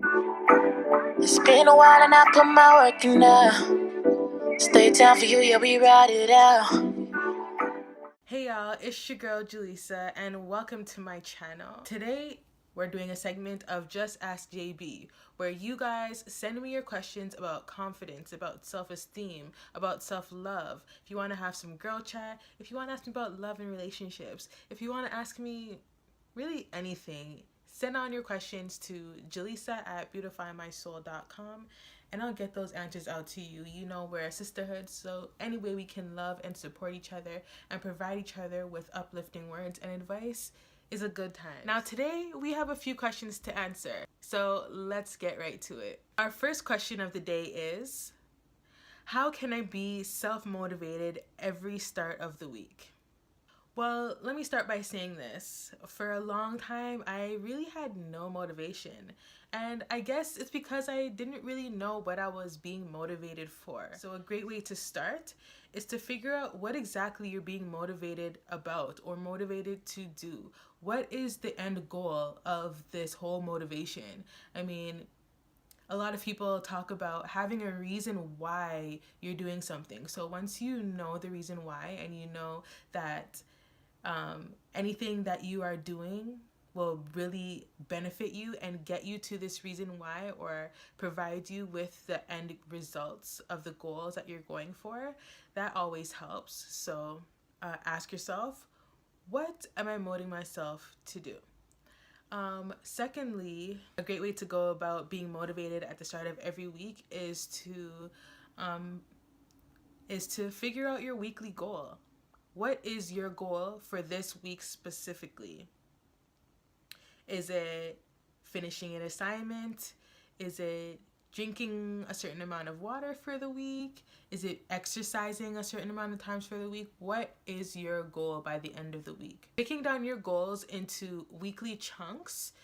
It's been a while and I put my work in now. Stay down for you, yeah, we ride it out. Hey y'all, it's your girl Julissa and welcome to my channel. Today we're doing a segment of Just Ask JB where you guys send me your questions about confidence, about self-esteem, about self-love. If you want to have some girl chat, if you want to ask me about love and relationships, if you want to ask me really anything, send on your questions to julissa@beautifymysoul.com and I'll get those answers out to you. You know, we're a sisterhood, so any way we can love and support each other and provide each other with uplifting words and advice is a good time. Now today we have a few questions to answer, so let's get right to it. Our first question of the day is, how can I be self-motivated every start of the week? Well, let me start by saying this. For a long time, I really had no motivation. And I guess it's because I didn't really know what I was being motivated for. So a great way to start is to figure out what exactly you're being motivated about or motivated to do. What is the end goal of this whole motivation? I mean, a lot of people talk about having a reason why you're doing something. So once you know the reason why and you know that anything that you are doing will really benefit you and get you to this reason why or provide you with the end results of the goals that you're going for, that always helps. So ask yourself, what am I motivating myself to do? Secondly, a great way to go about being motivated at the start of every week is to figure out your weekly goal. What is your goal for this week specifically? Is it finishing an assignment? Is it drinking a certain amount of water for the week? Is it exercising a certain amount of times for the week? What is your goal by the end of the week? Breaking down your goals into weekly chunks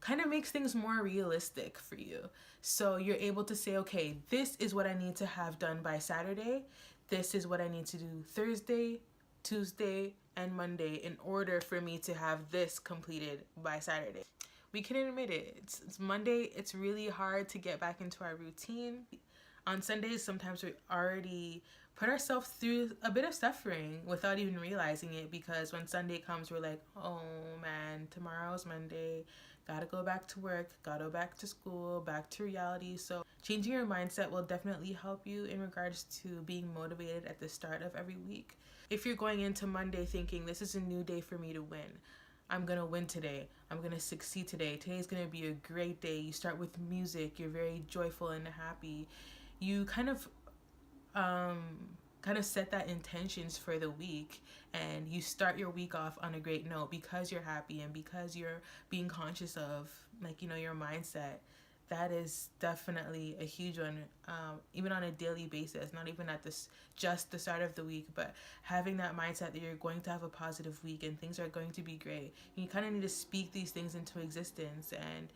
kind of makes things more realistic for you. So you're able to say, okay, this is what I need to have done by Saturday. This is what I need to do Thursday, Tuesday, and Monday in order for me to have this completed by Saturday. We can admit it. It's Monday. It's really hard to get back into our routine. On Sundays, sometimes we already put ourselves through a bit of suffering without even realizing it, because when Sunday comes, we're like, oh man, tomorrow's Monday. Gotta go back to work, gotta go back to school, back to reality. So changing your mindset will definitely help you in regards to being motivated at the start of every week. If you're going into Monday thinking, this is a new day for me to win, I'm gonna win today, I'm gonna succeed today, today's gonna be a great day. You start with music, you're very joyful and happy. You kind of set that intentions for the week, and you start your week off on a great note because you're happy and because you're being conscious of, like, you know, your mindset. That is definitely a huge one, even on a daily basis, not even at this just the start of the week, but having that mindset that you're going to have a positive week and things are going to be great. You kind of need to speak these things into existence, and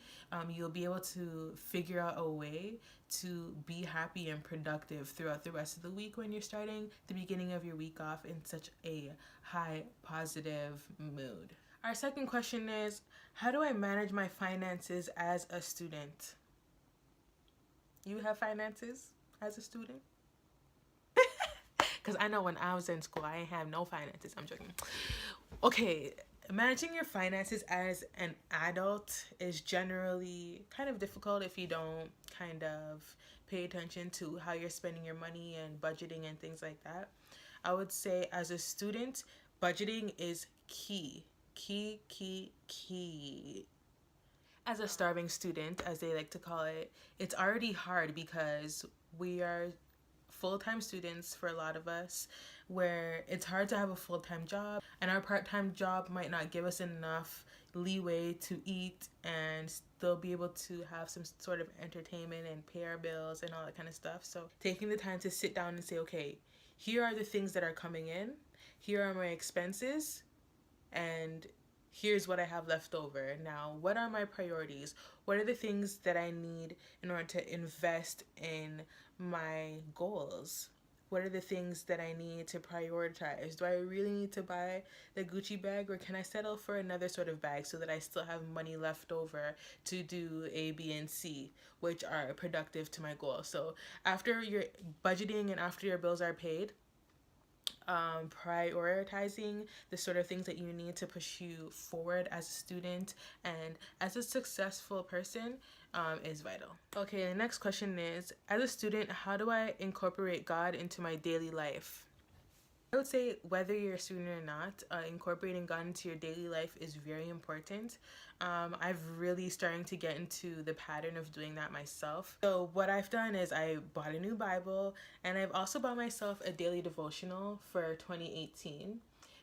you'll be able to figure out a way to be happy and productive throughout the rest of the week when you're starting the beginning of your week off in such a high positive mood. Our second question is, how do I manage my finances as a student? You have finances as a student? Because I know when I was in school, I didn't have no finances. I'm joking. Okay, managing your finances as an adult is generally kind of difficult if you don't kind of pay attention to how you're spending your money and budgeting and things like that. I would say as a student, budgeting is key. Key. As a starving student, as they like to call it, it's already hard because we are full-time students for a lot of us, where it's hard to have a full-time job, and our part-time job might not give us enough leeway to eat and still be able to have some sort of entertainment and pay our bills and all that kind of stuff. So taking the time to sit down and say, okay, here are the things that are coming in, here are my expenses, and here's what I have left over. Now, what are my priorities? What are the things that I need in order to invest in my goals? what are the things that I need to prioritize? Do I really need to buy the Gucci bag, or can I settle for another sort of bag so that I still have money left over to do A, B, and C, which are productive to my goal? So after your budgeting and after your bills are paid, prioritizing the sort of things that you need to push you forward as a student and as a successful person is vital. Okay, the next question is, as a student, how do I incorporate God into my daily life? I would say whether you're a student or not, incorporating God into your daily life is very important. I've really starting to get into the pattern of doing that myself. So what I've done is I bought a new Bible, and I've also bought myself a daily devotional for 2018.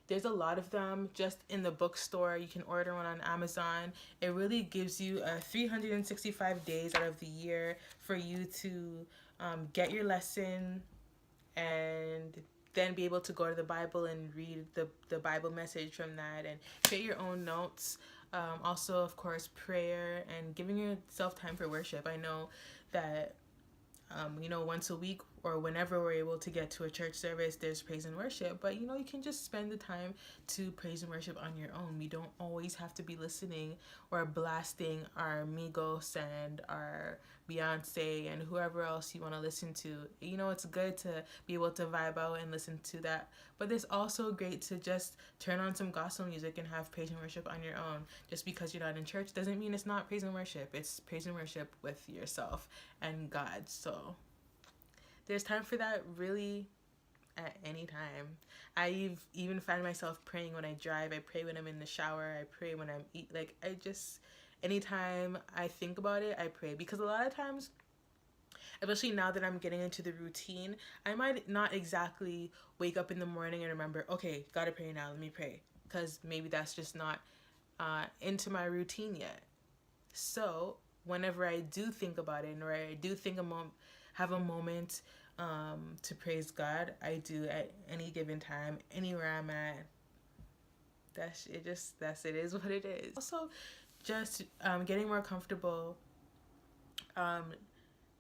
There's a lot of them just in the bookstore. You can order one on Amazon. It really gives you 365 days out of the year for you to get your lesson and then be able to go to the Bible and read the Bible message from that and create your own notes. Also, of course, prayer and giving yourself time for worship. I know that once a week or whenever we're able to get to a church service, there's praise and worship. But, you can just spend the time to praise and worship on your own. We don't always have to be listening or blasting our Migos and our Beyonce and whoever else you want to listen to. It's good to be able to vibe out and listen to that. But it's also great to just turn on some gospel music and have praise and worship on your own. Just because you're not in church doesn't mean it's not praise and worship. It's praise and worship with yourself and God. So there's time for that really at any time. I even find myself praying when I drive. I pray when I'm in the shower. I pray when I'm anytime I think about it, I pray. Because a lot of times, especially now that I'm getting into the routine, I might not exactly wake up in the morning and remember, okay, gotta pray now, let me pray. Because maybe that's just not into my routine yet. So whenever I do think about it, or I do have a moment to praise God, I do at any given time, anywhere I'm at. It is what it is. Also, just getting more comfortable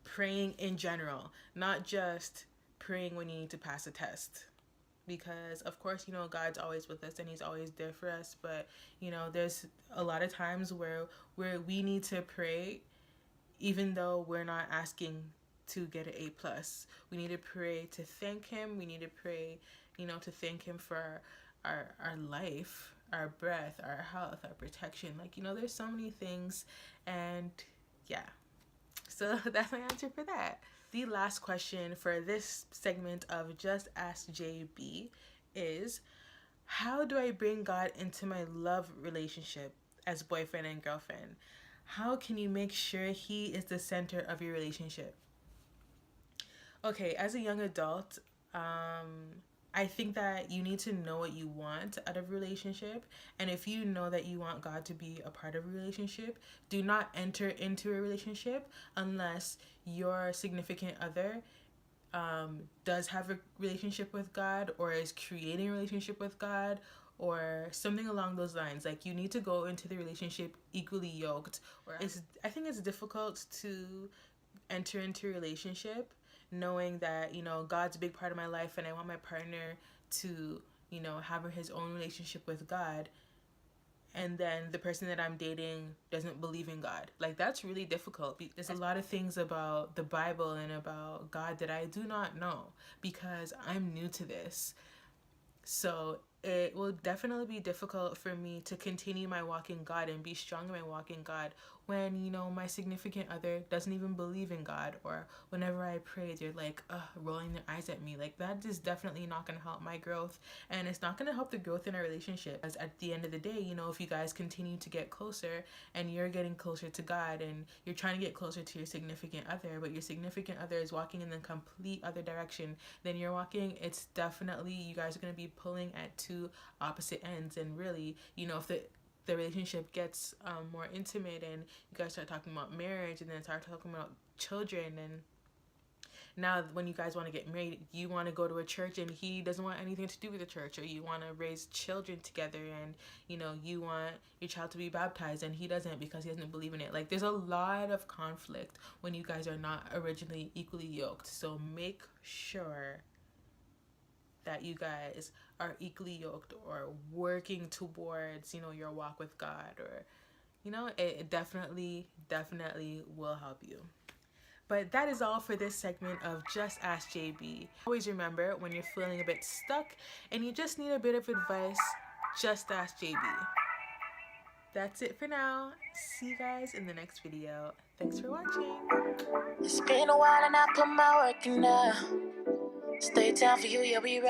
praying in general, not just praying when you need to pass a test. Because of course, God's always with us and he's always there for us, but there's a lot of times where we need to pray even though we're not asking to get an A+. We need to pray to thank him. We need to pray, to thank him for our life, our breath, our health, our protection. There's so many things, and yeah. So that's my answer for that. The last question for this segment of Just Ask JB is, how do I bring God into my love relationship as boyfriend and girlfriend? How can you make sure he is the center of your relationship? Okay, as a young adult, I think that you need to know what you want out of a relationship. And if you know that you want God to be a part of a relationship, do not enter into a relationship unless your significant other does have a relationship with God or is creating a relationship with God or something along those lines. You need to go into the relationship equally yoked. I think it's difficult to enter into a relationship knowing that God's a big part of my life and I want my partner to have his own relationship with God, and then the person that I'm dating doesn't believe in God. That's really difficult. There's a lot of things about the Bible and about God that I do not know because I'm new to this. So it will definitely be difficult for me to continue my walk in God and be strong in my walk in God when, my significant other doesn't even believe in God, or whenever I pray, they're rolling their eyes at me. That is definitely not going to help my growth, and it's not going to help the growth in our relationship. As at the end of the day, if you guys continue to get closer and you're getting closer to God and you're trying to get closer to your significant other, but your significant other is walking in the complete other direction than you're walking, it's definitely, you guys are going to be pulling at two opposite ends. And really, if the relationship gets more intimate and you guys start talking about marriage and then start talking about children, and now when you guys want to get married, you want to go to a church and he doesn't want anything to do with the church, or you want to raise children together and you want your child to be baptized and he doesn't because he doesn't believe in it. There's a lot of conflict when you guys are not originally equally yoked. So make sure that you guys are equally yoked or working towards, your walk with God, or, it definitely will help you. But that is all for this segment of Just Ask JB. Always remember, when you're feeling a bit stuck and you just need a bit of advice, just ask JB. That's it for now. See you guys in the next video. Thanks for watching. It's been a while and I put my work in now. Stay down for you, yeah, we right.